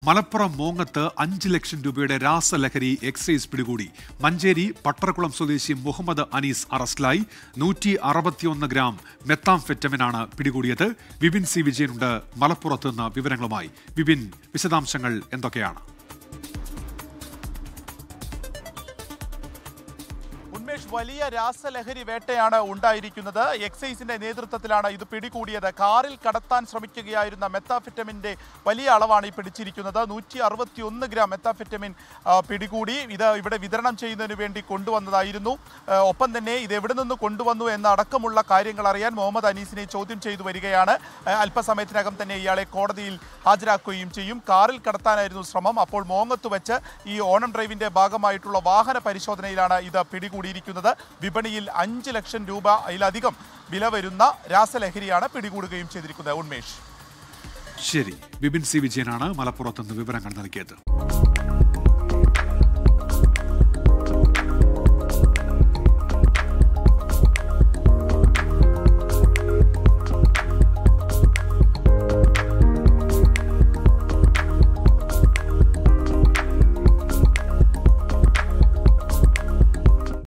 മലപ്പുറം മോങ്ങത്ത് 5 ലക്ഷം രൂപയുടെ രാസലഹരി എക്സൈസ് പിടികൂടി. മഞ്ചേരി പട്ടർകുളം സ്വദേശി മുഹമ്മദ് അനീസ് അറസ്റ്റിലായി. 161 ഗ്രാം മെത്താംഫെറ്റമിനാണ് പിടികൂടിയത്. വിപിൻ സി വിജയനുണ്ട് മലപ്പുറത്ത് നിന്ന് വിവരങ്ങളുമായി. വിപിൻ, വിശദാംശങ്ങൾ എന്തൊക്കെയാണ്? വലിയ രാസലഹരി വേട്ടയാണ് ഉണ്ടായിരിക്കുന്നത്. എക്സൈസിന്റെ നേതൃത്വത്തിലാണ് ഇത് പിടികൂടിയത്. കാറിൽ കടത്താൻ ശ്രമിക്കുകയായിരുന്ന മെത്താഫെറ്റമിന്റെ വലിയ അളവാണ് ഈ പിടിച്ചിരിക്കുന്നത്. 161 ഗ്രാം മെത്താഫെറ്റമിൻ പിടികൂടി. ഇത് ഇവിടെ വിതരണം ചെയ്യുന്നതിന് വേണ്ടി കൊണ്ടുവന്നതായിരുന്നു. ഒപ്പം തന്നെ ഇത് എവിടെ നിന്ന് കൊണ്ടുവന്നു എന്ന അടക്കമുള്ള കാര്യങ്ങൾ അറിയാൻ മുഹമ്മദ് അനീസിനെ ചോദ്യം ചെയ്തു വരികയാണ്. അല്പസമയത്തിനകം തന്നെ ഇയാളെ കോടതിയിൽ ഹാജരാക്കുകയും ചെയ്യും. കാറിൽ കടത്താനായിരുന്നു ശ്രമം. അപ്പോൾ മോങ്ങത്ത് വെച്ച് ഈ ഓണം ഡ്രൈവിന്റെ ഭാഗമായിട്ടുള്ള വാഹന പരിശോധനയിലാണ് ഇത് പിടികൂടിയിരിക്കുന്നത്. വിപണിയിൽ 5 ലക്ഷം രൂപയിലധികം വില വരുന്ന രാസലഹരിയാണ് പിടികൂടുകയും ചെയ്തിരിക്കുന്നത്. ഉന്മേഷ്, ശരി. വിപിൻ സി വിജയനാണ് മലപ്പുറത്ത് നിന്ന് വിവരങ്ങൾ നൽകിയത്.